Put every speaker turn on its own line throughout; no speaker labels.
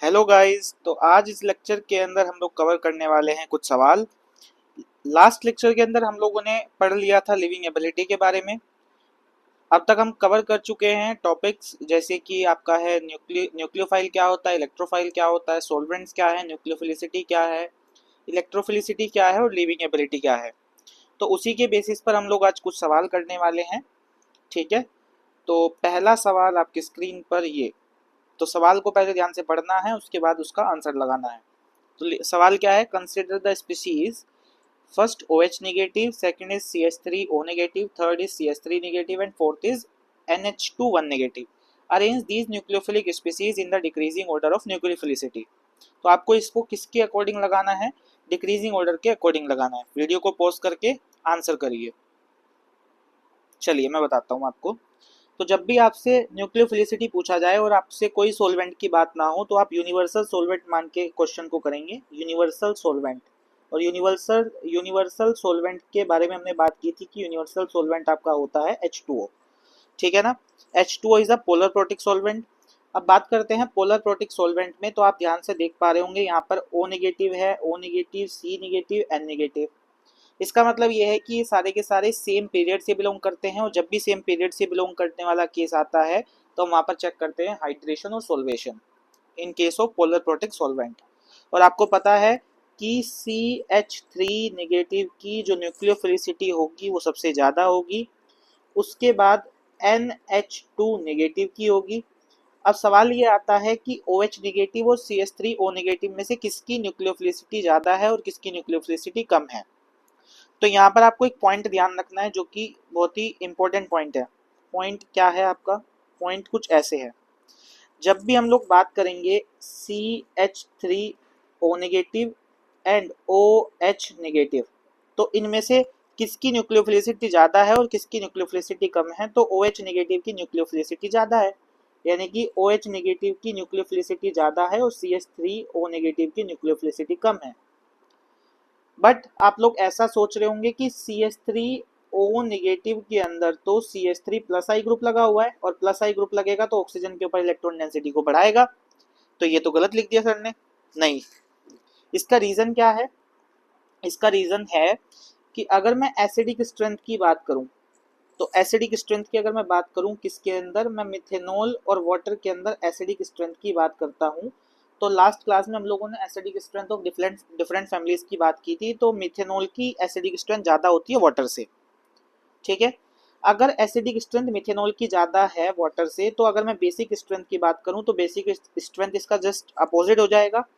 Hello guys. तो आज इस लेक्चर के अंदर हम लोग कवर करने वाले हैं कुछ सवाल। लास्ट लेक्चर के अंदर हम लोगों ने पढ़ लिया था लिविंग एबिलिटी के बारे में। अब तक हम कवर कर चुके हैं टॉपिक्स जैसे कि आपका है न्यूक्लियोफाइल क्या होता है, इलेक्ट्रोफाइल क्या होता है, सॉल्वेंट्स क्या है, न्यूक्लियोफिलिसिटी क्या है, इलेक्ट्रोफिलिसिटी क्या है और लिविंग एबिलिटी क्या है। तो उसी के बेसिस पर हम लोग आज कुछ सवाल करने वाले हैं। ठीक है, तो पहला सवाल आपकी स्क्रीन पर ये। तो सवाल को पहले ध्यान से पढ़ना है, उसके बाद उसका आंसर लगाना है। तो सवाल क्या है, consider the species first OH negative, second is CH3O negative, third is CH3 negative and fourth is NH2 1 negative. Arrange these nucleophilic species in the decreasing order of nucleophilicity. तो आपको इसको किसके अकॉर्डिंग लगाना है, डिक्रीजिंग ऑर्डर के according लगाना है। Video को पॉज करके आंसर करिए। चलिए मैं बताता हूँ आपको। तो जब भी आपसे न्यूक्लियोफिलिसिटी पूछा जाए और आपसे कोई सॉल्वेंट की बात ना हो तो आप यूनिवर्सल सॉल्वेंट मान के क्वेश्चन को करेंगे। यूनिवर्सल सॉल्वेंट, और यूनिवर्सल सॉल्वेंट के बारे में हमने बात की थी कि यूनिवर्सल सॉल्वेंट आपका होता है H2O। ठीक है ना। H2O is a polar protic solvent. अब बात करते हैं पोलर प्रोटिक सॉल्वेंट में। तो आप ध्यान से देख पा रहे होंगे यहाँ पर O नेगेटिव है, O negative, C negative, N negative. इसका मतलब ये है कि ये सारे के सारे सेम पीरियड से बिलोंग करते हैं, और जब भी सेम पीरियड से बिलोंग करने वाला केस आता है तो हम वहाँ पर चेक करते हैं हाइड्रेशन और solution in case of polar protic solvent. और आपको पता है कि CH3 नेगेटिव की जो न्यूक्लियोफिलिसिटी होगी वो सबसे ज़्यादा होगी, उसके बाद NH2 नेगेटिव की होगी। अब सवाल ये आता है कि OH नेगेटिव और CH3O नेगेटिव में से किसकी न्यूक्लियोफिलिसिटी ज़्यादा है और किसकी न्यूक्लियोफिलिसिटी कम है। तो यहाँ पर आपको एक पॉइंट ध्यान रखना है जो कि बहुत ही इंपॉर्टेंट पॉइंट है। पॉइंट क्या है आपका, पॉइंट कुछ ऐसे है। जब भी हम लोग बात करेंगे CH3O negative and OH negative, तो इनमें से किसकी न्यूक्लियोफिलिसिटी ज़्यादा है और किसकी न्यूक्लियोफिलिसिटी कम है, तो OH नेगेटिव की न्यूक्लियोफिलिसिटी ज़्यादा है। यानी कि OH नेगेटिव की न्यूक्लियोफिलिसिटी ज़्यादा है और CH3O नेगेटिव की न्यूक्लियोफिलिसिटी कम है। बट आप लोग ऐसा सोच रहे होंगे कि CH3O नेगेटिव के अंदर तो CH3 प्लस आई ग्रुप लगा हुआ है, और प्लस आई ग्रुप लगेगा तो ऑक्सीजन के ऊपर इलेक्ट्रॉन डेंसिटी को बढ़ाएगा। तो ये तो गलत लिख दिया सर ने। नहीं, इसका रीजन क्या है। इसका रीजन है कि अगर मैं एसिडिक स्ट्रेंथ की बात करूं, तो एसिडिक स्ट्रेंथ की अगर मैं बात करूं किसके अंदर, मैं मिथेनॉल और वाटर के अंदर एसिडिक स्ट्रेंथ की बात करता हूं। तो लास्ट क्लास में हम लोगों ने acidic strength of different different families की बात की थी। तो मिथेनॉल की एसिडिक स्ट्रेंथ ज़्यादा होती है वाटर से। ठीक है। अगर एसिडिक स्ट्रेंथ मिथेनॉल की ज़्यादा है वाटर से, तो अगर मैं बेसिक स्ट्रेंथ की बात करूं तो बेसिक स्ट्रेंथ इसका जस्ट अपोजिट हो जाएगा।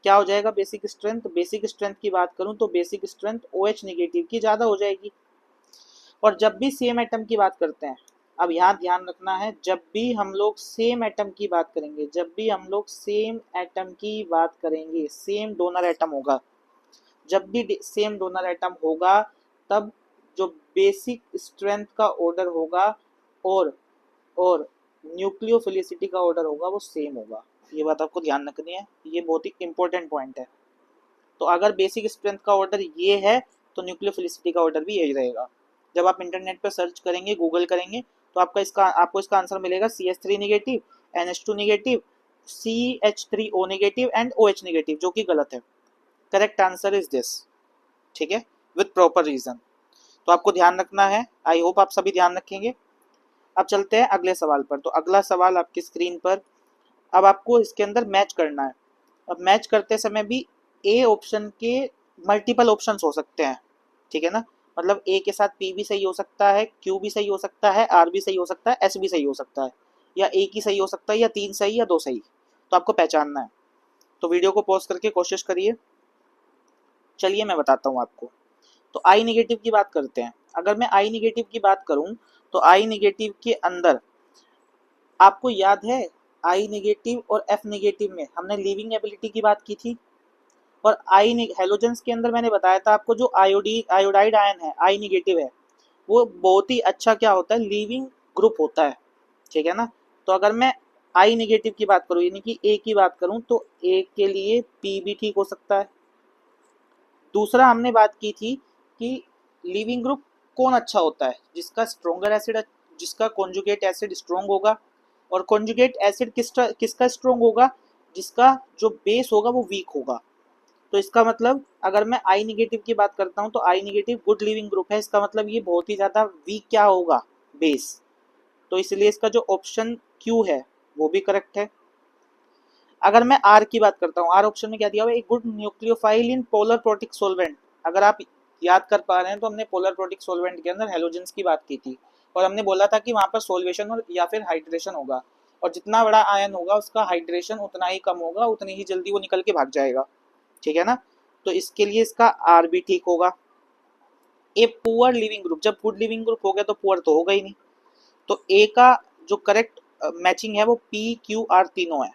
क्या हो जाएगा बेसिक स्ट्रेंथ, बेसिक स्ट्रेंथ की बात करूं तो बेसिक स्ट्रेंथ OH नेगेटिव की ज़्यादा हो जाएगी। और जब भी सेम एटम की बात करते हैं, अब यहाँ ध्यान रखना है, जब भी हम लोग सेम एटम की बात करेंगे, जब भी हम लोग सेम एटम की बात करेंगे, सेम डोनर एटम होगा, जब भी सेम डोनर एटम होगा, तब जो बेसिक स्ट्रेंथ का ऑर्डर होगा और और न्यूक्लियोफिलिसिटी का ऑर्डर होगा वो सेम होगा। ये बात आपको ध्यान रखनी है, ये बहुत ही इंपॉर्टेंट पॉइंट है। तो अगर बेसिक स्ट्रेंथ का ऑर्डर ये है तो न्यूक्लियोफिलिसिटी का ऑर्डर भी यही रहेगा। जब आप इंटरनेट पर सर्च करेंगे, गूगल करेंगे, तो आपको इसका आंसर मिलेगा CH3 negative, NH2 negative, CH3O negative and OH negative, जो कि गलत है। Correct answer is this. ठीक है, विद प्रॉपर रीजन। तो आपको ध्यान रखना है, आई होप आप सभी ध्यान रखेंगे। अब चलते हैं अगले सवाल पर। तो अगला सवाल आपकी स्क्रीन पर। अब आपको इसके अंदर मैच करना है। अब मैच करते समय भी ए ऑप्शन के मल्टीपल ऑप्शंस हो सकते हैं। ठीक है ना, मतलब ए के साथ पी भी सही हो सकता है, क्यू भी सही हो सकता है, आर भी सही हो सकता है, एस भी सही हो सकता है, या एक ही सही हो सकता है, या तीन सही, या दो सही। तो आपको पहचानना है। तो वीडियो को पॉज करके कोशिश करिए। चलिए मैं बताता हूँ आपको। तो आई निगेटिव की बात करते हैं। अगर मैं आई निगेटिव की बात करूँ तो आई निगेटिव के अंदर आपको याद है, आई निगेटिव और एफ निगेटिव में हमने लिविंग एबिलिटी की बात की थी। और आई हेलोजेंस के अंदर मैंने बताया था आपको, जो आयोडाइड आयन है, आई निगेटिव है, वो बहुत ही अच्छा क्या होता है, लिविंग ग्रुप होता है। ठीक है ना। तो अगर मैं आई निगेटिव की बात करूँ, यानी कि ए की बात करूँ, तो ए के लिए पी भी ठीक हो सकता है। दूसरा हमने बात की थी कि लिविंग ग्रुप कौन अच्छा होता है, जिसका स्ट्रोंगर एसिड, जिसका कॉन्जुगेट एसिड स्ट्रोंग होगा। और कॉन्जुगेट एसिड किसका स्ट्रोंग होगा, जिसका जो बेस होगा वो वीक होगा। तो इसका मतलब अगर मैं आई निगेटिव की बात करता हूँ तो आई निगेटिव गुड लिविंग ग्रुप है, इसका मतलब ये बहुत ही ज़्यादा वीक क्या होगा, बेस। तो इसलिए इसका जो ऑप्शन क्यू है वो भी करेक्ट है। अगर मैं आर की बात करता हूँ, आर ऑप्शन में क्या दिया हुआ है, a good nucleophile in polar protic solvent. अगर आप याद कर पा रहे हैं तो हमने पोलर प्रोटिक सोलवेंट के अंदर हेलोजेंस की बात की थी और हमने बोला था कि वहां पर सोल्वेशन और या फिर हाइड्रेशन होगा, और जितना बड़ा आयन होगा उसका हाइड्रेशन उतना ही कम होगा, उतनी ही जल्दी वो निकल के भाग जाएगा। ठीक है ना, तो इसके लिए इसका आर भी ठीक होगा। ए पुअर लिविंग ग्रुप, जब गुड लिविंग ग्रुप हो गया तो पुअर तो होगा ही नहीं, तो ए का जो करेक्ट मैचिंग है वो पी क्यू आर तीनों है।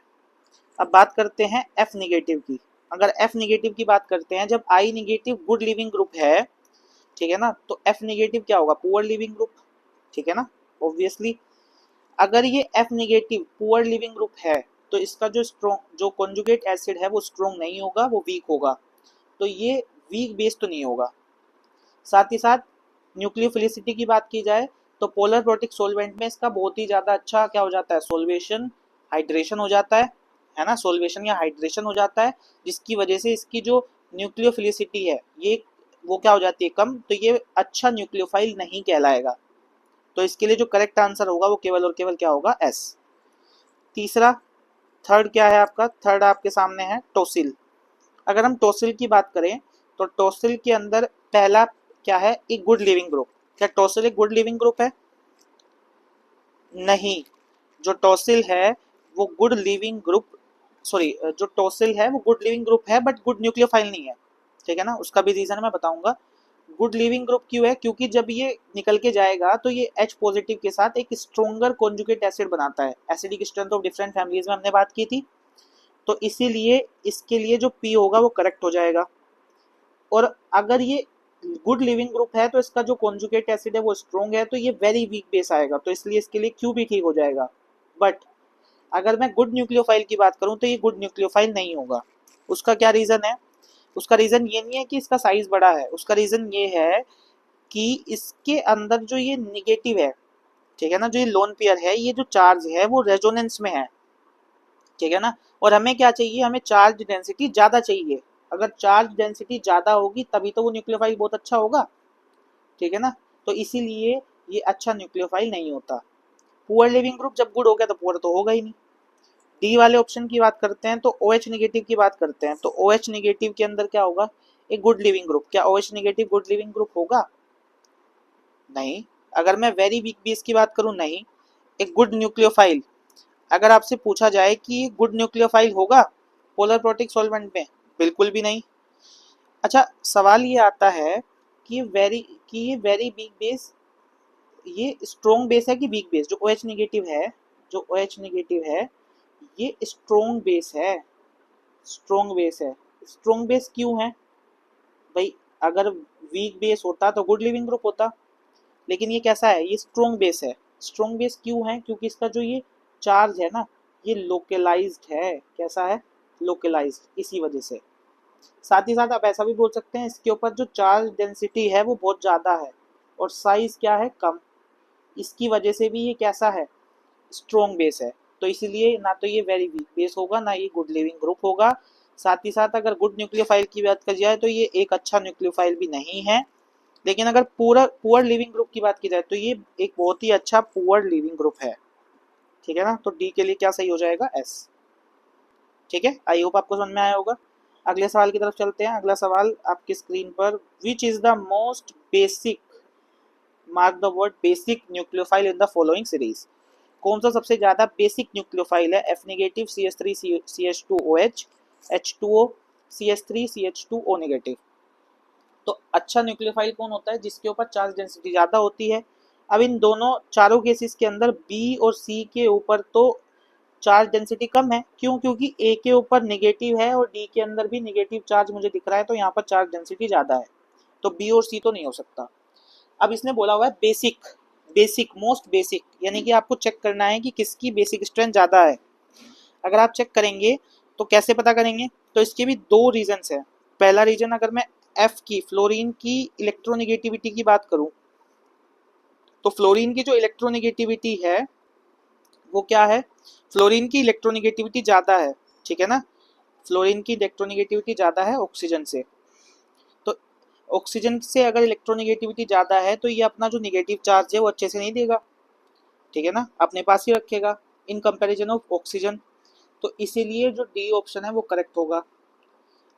अब बात करते हैं एफ निगेटिव की। अगर एफ निगेटिव की बात करते हैं, जब आई निगेटिव गुड लिविंग ग्रुप है, ठीक है ना, तो एफ निगेटिव क्या होगा, पुअर लिविंग ग्रुप। ठीक है ना, ऑब्वियसली। अगर ये F negative poor leaving group है तो इसका जो स्ट्रॉन्ग जो कॉन्जुगेट एसिड है वो स्ट्रॉन्ग नहीं होगा, वो वीक होगा, तो ये वीक बेस तो नहीं होगा। साथ ही साथ न्यूक्लियोफिलिसिटी की बात की जाए तो पोलर प्रोटिक सोलवेंट में इसका बहुत ही ज़्यादा अच्छा क्या हो जाता है, सोल्वेशन हाइड्रेशन हो जाता है ना, सोल्वेशन या हाइड्रेशन हो जाता है, जिसकी वजह से इसकी जो न्यूक्लियोफिलिसिटी है ये वो क्या हो जाती है, कम, तो ये अच्छा न्यूक्लियोफाइल नहीं कहलाएगा। तो इसके लिए जो करेक्ट आंसर होगा वो केवल और केवल क्या होगा, एस। तीसरा, थर्ड क्या है आपका, थर्ड आपके सामने है टोसिल। अगर हम टोसिल की बात करें तो टोसिल के अंदर पहला क्या है, एक गुड लिविंग ग्रुप। क्या टोसिल एक गुड लिविंग ग्रुप है, नहीं। जो टोसिल है वो गुड लिविंग ग्रुप, सॉरी, जो टोसिल है वो गुड लिविंग ग्रुप है बट गुड न्यूक्लियोफाइल नहीं है। ठीक है ना, उसका भी रीजन मैं बताऊंगा। गुड लिविंग ग्रुप क्यों है, क्योंकि जब ये निकल के जाएगा तो ये H पॉजिटिव के साथ एक स्ट्रोंगर कॉन्जुगेट एसिड बनाता है। Acidic strength of different families में हमने बात की थी, तो इसीलिए इसके लिए जो P होगा वो करेक्ट हो जाएगा। और अगर ये गुड लिविंग ग्रुप है तो इसका जो कॉन्जुगेट एसिड है वो स्ट्रोंग है, तो ये वेरी वीक बेस आएगा, तो इसलिए इसके लिए क्यू भी ठीक हो जाएगा। बट अगर मैं गुड न्यूक्लियोफाइल की बात करूं तो ये गुड न्यूक्लियोफाइल नहीं होगा। उसका क्या रीजन है, उसका रीजन ये नहीं है कि इसका साइज बड़ा है, उसका रीजन ये है कि इसके अंदर जो ये निगेटिव है, ठीक है ना, जो ये लोन पेयर है, ये जो चार्ज है वो रेजोनेंस में है। ठीक है ना, और हमें क्या चाहिए, हमें चार्ज डेंसिटी ज्यादा चाहिए। अगर चार्ज डेंसिटी ज्यादा होगी तभी तो वो न्यूक्लियोफाइल बहुत अच्छा होगा। ठीक है ना, तो इसीलिए ये अच्छा न्यूक्लियोफाइल नहीं होता। पुअर लिविंग ग्रुप जब गुड हो गया तो पुअर तो होगा ही नहीं। डी वाले ऑप्शन की बात करते हैं तो OH निगेटिव की बात करते हैं, तो OH निगेटिव के अंदर क्या होगा, एक गुड लिविंग ग्रुप। क्या OH negative good leaving group होगा, नहीं। अगर मैं वेरी वीक बेस की बात करूं, नहीं। एक गुड न्यूक्लियोफाइल, अगर आपसे पूछा जाए कि गुड न्यूक्लियोफाइल होगा पोलर प्रोटिक सॉल्वेंट में, बिल्कुल भी नहीं। अच्छा, सवाल ये आता है कि ये वेरी वीक बेस, ये स्ट्रॉन्ग बेस है कि वीक बेस, जो OH निगेटिव है, जो OH निगेटिव है ये स्ट्रॉन्ग बेस है, स्ट्रॉन्ग बेस है। स्ट्रॉन्ग बेस क्यों है भाई, अगर वीक बेस होता तो गुड लिविंग ग्रुप होता, लेकिन ये कैसा है, ये स्ट्रॉन्ग बेस है। स्ट्रॉन्ग बेस क्यों है, क्योंकि इसका जो ये चार्ज है ना ये लोकलाइज्ड है, कैसा है, लोकलाइज्ड, इसी वजह से। साथ ही साथ आप ऐसा भी बोल सकते हैं इसके ऊपर जो चार्ज डेंसिटी है वो बहुत ज़्यादा है और साइज क्या है, कम, इसकी वजह से भी ये कैसा है, स्ट्रॉन्ग बेस है। तो इसीलिए ना तो ये वेरी वीक बेस होगा ना ये गुड लिविंग ग्रुप होगा। साथ ही साथ अगर गुड न्यूक्लियोफाइल की बात की जाए तो ये एक अच्छा न्यूक्लियोफाइल भी नहीं है। लेकिन अगर पूरा पुअर लिविंग ग्रुप की बात की जाए तो ये एक बहुत ही अच्छा पुअर लिविंग ग्रुप है। ठीक है ना, तो डी के लिए क्या सही हो जाएगा, एस। ठीक है, आई होप आपको समझ में आया होगा। अगले सवाल की तरफ चलते हैं। अगला सवाल आपकी स्क्रीन पर, which is the most basic, mark the word basic nucleophile in the following series. कौन सा सबसे ज्यादा बेसिक न्यूक्लियोफाइल है, F negative CH3 CH2OH, H2O CH3 CH2O negative. तो अच्छा न्यूक्लियोफाइल कौन होता है, जिसके ऊपर चार्ज डेंसिटी ज्यादा होती है। अब इन दोनों चारों केसेस के अंदर बी और सी के ऊपर तो चार्ज डेंसिटी कम है, क्यों, क्योंकि ए के ऊपर निगेटिव है और डी के अंदर भी निगेटिव चार्ज मुझे दिख रहा है, तो यहाँ पर चार्ज डेंसिटी ज्यादा है, तो बी और सी तो नहीं हो सकता। अब इसने बोला हुआ है बेसिक, बेसिक मोस्ट बेसिक, यानी कि आपको चेक करना है कि किसकी बेसिक स्ट्रेंथ ज़्यादा है। अगर आप चेक करेंगे तो कैसे पता करेंगे, तो इसके भी दो रीजंस है। पहला रीजन, अगर मैं एफ की, फ्लोरीन की इलेक्ट्रोनिगेटिविटी की बात करूं, तो फ्लोरीन की जो इलेक्ट्रोनिगेटिविटी है वो क्या है, फ्लोरीन की इलेक्ट्रोनिगेटिविटी ज़्यादा है। ठीक है ना। फ्लोरीन की इलेक्ट्रोनेगेटिविटी ज़्यादा है ऑक्सीजन से, तो ऑक्सीजन से अगर इलेक्ट्रोनेगेटिविटी ज़्यादा है तो ये अपना जो निगेटिव चार्ज है वो अच्छे से नहीं देगा, ठीक है ना, अपने पास ही रखेगा इन कंपैरिजन ऑफ ऑक्सीजन। तो इसीलिए जो डी ऑप्शन है वो करेक्ट होगा।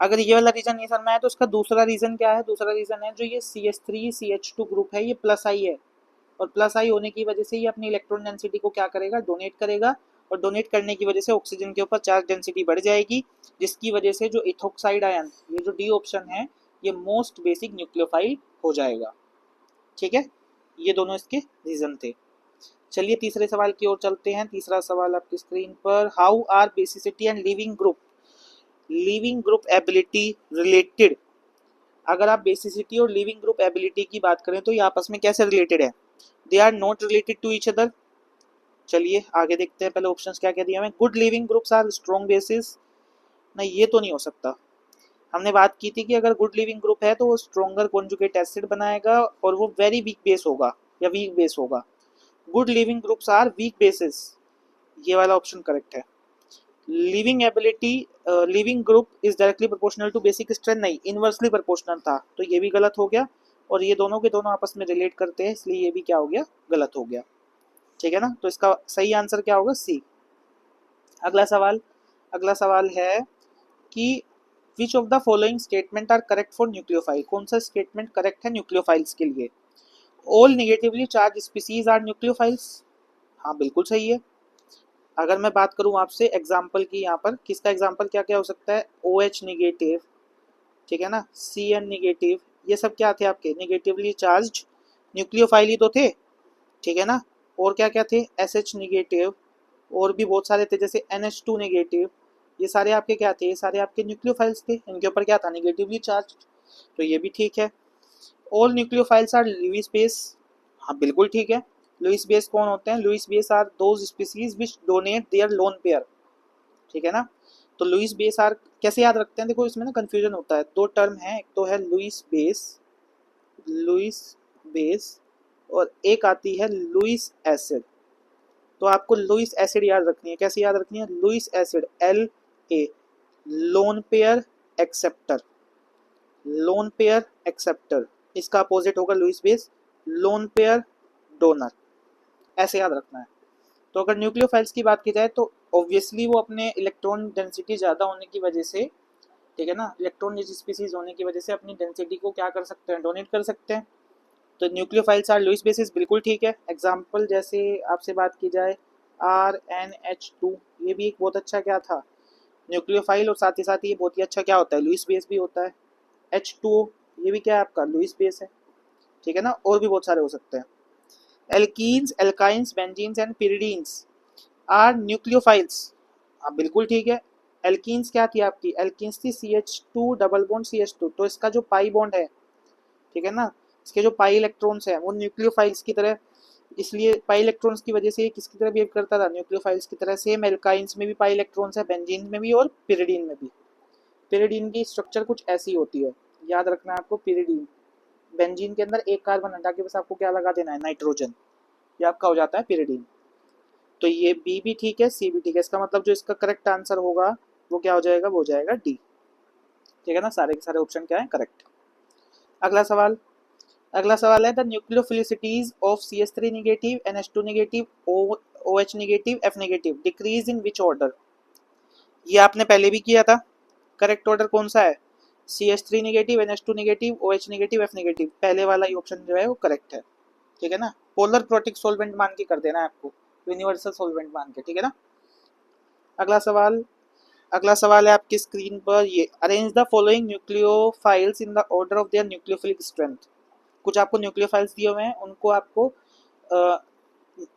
अगर ये वाला रीजन नहीं समझ में आया तो उसका दूसरा रीजन क्या है, दूसरा रीजन है जो ये CH3CH2 ग्रुप है ये प्लस आई है, और प्लस आई होने की वजह से ये अपनी इलेक्ट्रॉन डेंसिटी को क्या करेगा, डोनेट करेगा, और डोनेट करने की वजह से ऑक्सीजन के ऊपर चार्ज डेंसिटी बढ़ जाएगी, जिसकी वजह से जो इथोक्साइड आयन, ये जो डी ऑप्शन है ये मोस्ट बेसिक न्यूक्लियोफाइल हो जाएगा। ठीक है, ये दोनों इसके रीजन थे। चलिए तीसरे सवाल की ओर चलते हैं। तीसरा सवाल आपकी स्क्रीन पर, how are basicity and leaving group ability related. अगर आप बेसिसिटी और लिविंग ग्रुप एबिलिटी की बात करें तो ये आपस में कैसे रिलेटेड है, they are not related to each other. चलिए आगे देखते हैं, पहले ऑप्शंस क्या क्या दिया हमें। Good leaving groups are strong bases, नहीं ये तो नहीं हो सकता। हमने बात की थी कि अगर गुड लिविंग ग्रुप है तो वो स्ट्रॉन्गर कॉन्जुगेट एसिड बनाएगा और वो वेरी वीक बेस होगा या वीक बेस होगा। Good leaving groups are weak bases, ये वाला ऑप्शन करेक्ट है। Leaving ability, leaving group is directly proportional to basic strength, नहीं इनवर्सली प्रोपोर्शनल था, तो ये भी गलत हो गया। और ये दोनों के दोनों आपस में रिलेट करते हैं, इसलिए ये भी क्या हो गया, गलत हो गया। ठीक है ना, तो इसका सही आंसर क्या होगा, सी। अगला सवाल है कि which of the following statement are correct for nucleophile, कौन सा स्टेटमेंट करेक्ट है न्यूक्लियोफाइल्स के लिए। All negatively charge species are nucleophiles, हाँ बिल्कुल सही है। अगर मैं बात करूं आपसे एग्जाम्पल की, यहाँ पर किसका एग्जाम्पल क्या क्या हो सकता है, OH निगेटिव, ठीक है ना, CN निगेटिव, ये सब क्या थे आपके निगेटिवली चार्ज न्यूक्लियोफाइल ही तो थे, ठीक है ना। और क्या क्या थे, SH निगेटिव, और भी बहुत सारे थे जैसे NH2 निगेटिव, ये सारे आपके क्या थे, ये सारे आपके न्यूक्लियोफाइल्स थे, इनके ऊपर क्या था, निगेटिवली चार्ज, तो ये भी ठीक है। All nucleophiles are Lewis base, हाँ बिल्कुल ठीक है। लुईस बेस कौन होते हैं, Lewis base are those species which donate their lone pair, ठीक है ना। तो लुईस बेस आर कैसे याद रखते हैं, देखो इसमें ना कंफ्यूजन होता है, दो टर्म है, एक तो है लुईस बेस और एक आती है लुईस एसिड। तो आपको लुईस एसिड याद रखनी है, कैसे याद रखनी है, Lewis acid LA, lone pair acceptor, lone pair acceptor, इसका अपोजिट होगा Lewis base, lone pair donor, ऐसे याद रखना है। तो अगर न्यूक्लियोफाइल्स की बात की जाए तो ऑब्वियसली वो अपने इलेक्ट्रॉन डेंसिटी ज़्यादा होने की वजह से, ठीक है ना, इलेक्ट्रॉन रिच स्पीसीज होने की वजह से अपनी डेंसिटी को क्या कर सकते हैं, डोनेट कर सकते हैं। तो न्यूक्लियोफाइल्स आर लुईस बेसिस, बिल्कुल ठीक है। एग्जाम्पल जैसे आपसे बात की जाए RNH2, ये भी एक बहुत अच्छा क्या था, न्यूक्लियोफाइल, और साथ ही ये बहुत ही अच्छा क्या होता है, लुईस बेस भी होता है। H2O, ये भी क्या है आपका लुईस बेस है, ठीक है ना, और भी बहुत सारे हो सकते हैं। Alkenes, alkynes, benzenes and pyridines are nucleophiles, हाँ बिल्कुल ठीक है। एल्कीन्स क्या थी आपकी, एल्कीन्स थी CH2 डबल बॉन्ड CH2, तो इसका जो पाई बॉन्ड है, ठीक है ना, इसके जो पाई इलेक्ट्रॉन्स है वो न्यूक्लियोफाइल्स की तरह, इसलिए पाई इलेक्ट्रॉन्स की वजह से ये किसकी तरह बिहेव करता था, न्यूक्लियोफाइल्स की तरह। सेम एल्काइंस में भी पाई इलेक्ट्रॉन्स है, बेंजीन में भी और पिरिडीन में भी। पिरिडीन की स्ट्रक्चर कुछ ऐसी होती है, याद रखना है आपको, पिरिडीन, बेंजीन के अंदर एक कार्बन हटा के बस आपको क्या लगा देना है, नाइट्रोजन, ये आपका हो जाता है पिरिडीन। तो ये बी भी ठीक है, सी भी ठीक है, इसका मतलब जो इसका करेक्ट आंसर होगा वो क्या हो जाएगा, वो हो जाएगा डी, ठीक है ना, सारे के सारे ऑप्शन क्या है, करेक्ट। अगला सवाल, अगला सवाल है the nucleophilicities of CH3 negative, NH2 negative, OH negative, F negative decrease in which order. ये आपने पहले भी किया था, करेक्ट ऑर्डर कौन सा है, CH3 negative, NH2 negative, OH negative, F negative, पहले वाला ही ऑप्शन जो है वो करेक्ट है, ठीक है ना। पोलर प्रोटिक सोलवेंट मान के कर देना है आपको, यूनिवर्सल सोलवेंट मान के, ठीक है ना। अगला सवाल, अगला सवाल है आपकी स्क्रीन पर, ये arrange the following nucleophiles in the order of their nucleophilic strength. कुछ आपको न्यूक्लियोफाइल्स दिए हुए हैं, उनको आपको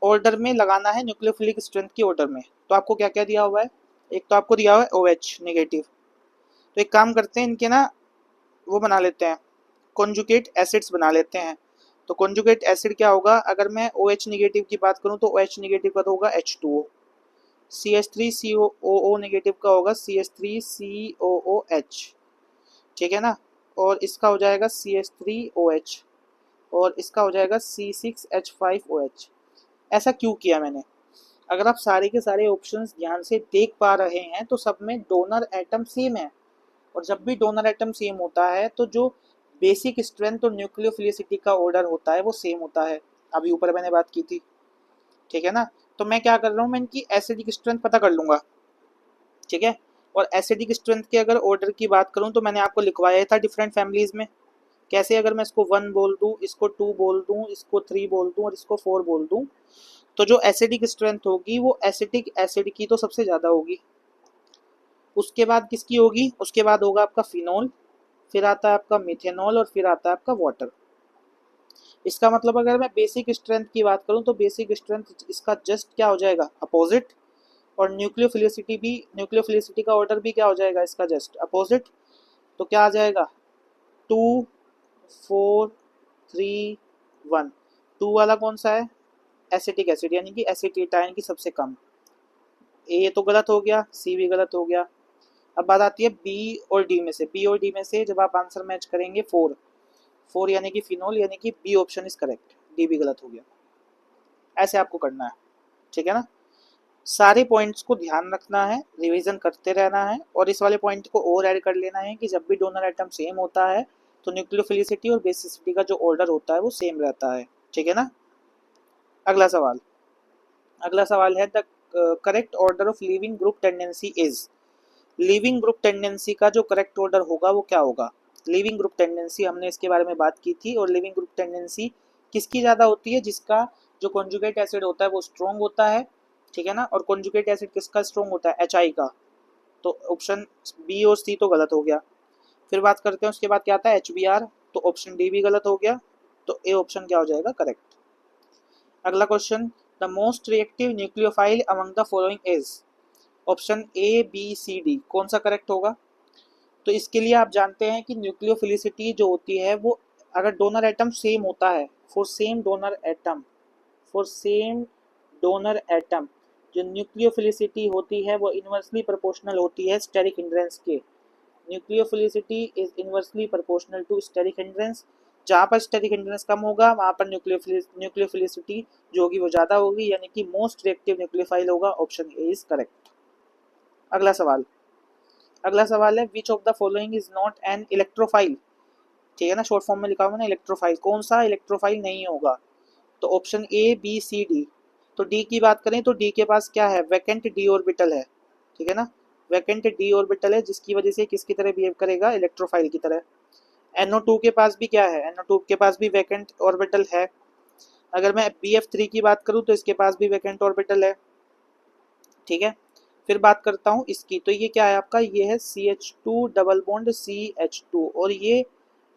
ऑर्डर में लगाना है, न्यूक्लियोफिलिक स्ट्रेंथ की ऑर्डर में। तो आपको क्या क्या दिया हुआ है, एक तो आपको दिया हुआ है OH नेगेटिव, तो एक काम करते हैं इनके ना वो बना लेते हैं, कॉन्जुगेट एसिड्स बना लेते हैं। तो कॉन्जुगेट एसिड क्या होगा, अगर मैं OH नेगेटिव की बात करूं तो OH नेगेटिव का तो होगा H2O, CH3COO नेगेटिव का होगा CH3COOH, ठीक है ना, और इसका हो जाएगा CH3OH, और इसका हो जाएगा C6H5OH। ऐसा क्यों किया मैंने, अगर आप सारे के सारे ऑप्शंस ध्यान से देख पा रहे हैं तो सब में डोनर एटम सेम है, और जब भी डोनर एटम सेम होता है तो जो बेसिक स्ट्रेंथ और न्यूक्लियोफिलिसिटी का ऑर्डर होता है वो सेम होता है। अभी ऊपर मैंने बात की थी, ठीक है ना। तो मैं क्या कर रहा हूँ, मैं इनकी एसिडिक स्ट्रेंथ पता कर लूंगा, ठीक है। और एसिडिक स्ट्रेंथ के अगर ऑर्डर की बात करूँ तो मैंने आपको लिखवाया था डिफरेंट फैमिलीज में। कैसे, अगर मैं इसको 1 बोल दूँ, इसको 2 बोल दूँ, इसको 3 बोल दूँ और इसको 4 बोल दूँ, तो जो एसिडिक स्ट्रेंथ होगी वो एसिटिक एसिड की तो सबसे ज़्यादा होगी। उसके बाद किसकी होगी, उसके बाद होगा आपका फिनोल, फिर आता है आपका मिथेनॉल और फिर आता है आपका वाटर। इसका मतलब अगर मैं बेसिक स्ट्रेंथ की बात करूं तो बेसिक स्ट्रेंथ इसका जस्ट क्या हो जाएगा, अपोजिट। और न्यूक्लियोफिलिसिटी का ऑर्डर भी क्या हो जाएगा, इसका जस्ट अपोजिट। तो क्या आ जाएगा, 2 4 3 1। 2 वाला कौन सा है, एसिटिक एसिड यानी कि एसिटेटाइन की सबसे कम। ए तो गलत हो गया, सी भी गलत हो गया। अब बात आती है बी और डी में से। बी और डी में से जब आप आंसर मैच करेंगे 4 4 यानी कि फिनोल, यानी कि B option is correct, D भी गलत हो गया। ऐसे आपको करना है, ठीक है ना। सारे पॉइंट्स को ध्यान रखना है, रिवीजन करते रहना है, और इस वाले पॉइंट को और ऐड कर लेना है कि जब भी डोनर एटम सेम होता है तो न्यूक्लियोफिलिसिटी और बेसिसिटी का जो ऑर्डर होता है वो सेम रहता है, ठीक है ना। अगला सवाल, अगला सवाल है the correct order of leaving group tendency is. Leaving group tendency का जो करेक्ट ऑर्डर होगा वो क्या होगा। लीविंग ग्रुप टेंडेंसी हमने इसके बारे में बात की थी, और लीविंग ग्रुप टेंडेंसी किसकी ज़्यादा होती है, जिसका जो कॉन्जुगेट एसिड होता है वो स्ट्रॉन्ग होता है, ठीक है ना। और कॉन्जुगेट एसिड किसका स्ट्रॉन्ग होता है, एच का। तो ऑप्शन बी और सी तो गलत हो गया। फिर बात करते हैं उसके बाद क्या आता है, HBr, तो ऑप्शन डी भी गलत हो गया। तो ए ऑप्शन क्या हो जाएगा, करेक्ट। अगला question, the most reactive nucleophile among the following is. Option A B C D, कौन सा करेक्ट होगा। तो इसके लिए आप जानते हैं कि न्यूक्लियोफिलिसिटी जो होती है वो, अगर डोनर एटम सेम होता है, for same donor atom, for same donor atom, जो न्यूक्लियोफिलिसिटी होती है वो इन्वर्सली प्रोपोर्शनल होती है स्टेरिक हिंड्रेंस के। Nucleophilicity is inversely proportional to steric hindrance. जहाँ पर स्टेरिक हिंड्रेंस कम होगा वहाँ पर न्यूक्लियोफिलिसिटी जो होगी वो ज़्यादा होगी, यानी कि मोस्ट रिएक्टिव न्यूक्लियोफाइल होगा, ऑप्शन ए इज करेक्ट। अगला सवाल, अगला सवाल है विच of the following is not an electrophile. ठीक है ना, शॉर्ट फॉर्म में लिखा हुआ है ना इलेक्ट्रोफाइल, कौन सा इलेक्ट्रोफाइल नहीं होगा। तो option A B C D. तो डी की बात करें तो डी के पास क्या है, वैकेंट डी ऑर्बिटल है, ठीक है ना। वैकेंट डी ऑर्बिटल है जिसकी वजह से किसकी तरह बिहेव करेगा, इलेक्ट्रोफाइल की तरह। NO2 के पास भी क्या है, NO2 के पास भी वैकेंट ऑर्बिटल है। अगर मैं BF3 की बात करूं तो इसके पास भी वैकेंट ऑर्बिटल है, ठीक है। फिर बात करता हूँ इसकी, तो ये क्या है आपका, ये है CH2 डबल बॉन्ड CH2, और ये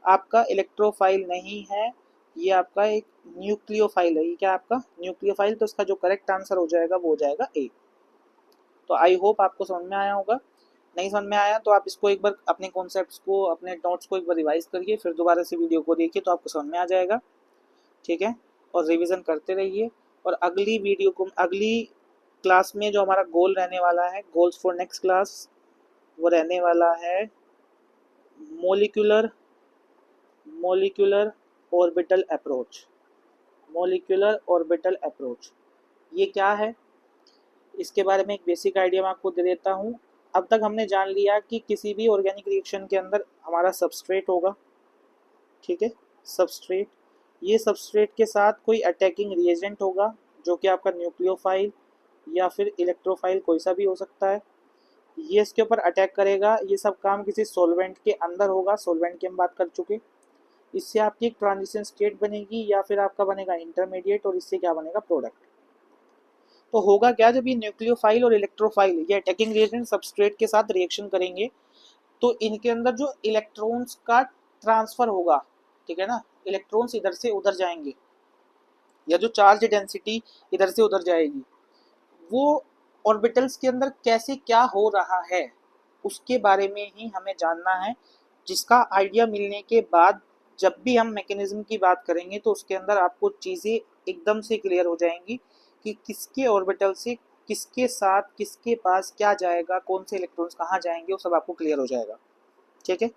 आपका इलेक्ट्रोफाइल नहीं है, ये आपका एक न्यूक्लियोफाइल है। ये क्या आपका न्यूक्लियोफाइल, तो इसका जो करेक्ट आंसर हो जाएगा वो हो जाएगा ए। तो आई होप आपको समझ में आया होगा। नहीं समझ में आया तो आप इसको एक बार अपने कॉन्सेप्ट्स को, अपने नोट्स को एक बार रिवाइज करिए, फिर दोबारा से वीडियो को देखिए तो आपको समझ में आ जाएगा, ठीक है। और रिवीजन करते रहिए। और अगली वीडियो को, अगली क्लास में जो हमारा गोल रहने वाला है, गोल्स फॉर नेक्स्ट क्लास, वो रहने वाला है molecular molecular orbital approach. Molecular orbital approach ये क्या है, इसके बारे में एक बेसिक आइडिया मैं आपको दे देता हूँ। अब तक हमने जान लिया कि किसी भी ऑर्गेनिक रिएक्शन के अंदर हमारा सबस्ट्रेट होगा, ठीक है, सबस्ट्रेट। ये सबस्ट्रेट के साथ कोई अटैकिंग रिएजेंट होगा जो कि आपका न्यूक्लियोफाइल या फिर इलेक्ट्रोफाइल कोई सा भी हो सकता है। ये इसके ऊपर अटैक करेगा। ये सब काम किसी सॉल्वेंट के अंदर होगा, सॉल्वेंट की हम बात कर चुके। इससे आपकी एक ट्रांजिशन स्टेट बनेगी या फिर आपका बनेगा इंटरमीडिएट, और इससे क्या बनेगा, प्रोडक्ट। तो होगा क्या, जब ये न्यूक्लियोफाइल और इलेक्ट्रोफाइल ये अटैकिंग रिएजेंट सबस्ट्रेट के साथ रिएक्शन करेंगे तो इनके अंदर जो इलेक्ट्रॉन्स का ट्रांसफर होगा, ठीक है ना, इलेक्ट्रॉन्स इधर से उधर जाएंगे, या जो चार्ज डेंसिटी इधर से उधर जाएगी, वो ऑर्बिटल्स के अंदर कैसे क्या हो रहा है उसके बारे में ही हमें जानना है। जिसका आइडिया मिलने के बाद जब भी हम मैकेनिज्म की बात करेंगे तो उसके अंदर आपको चीज़ें एकदम से क्लियर हो जाएंगी कि किसके ऑर्बिटल से किसके साथ किसके पास क्या जाएगा, कौन से इलेक्ट्रॉन्स कहाँ जाएंगे, वो सब आपको क्लियर हो जाएगा, ठीक है।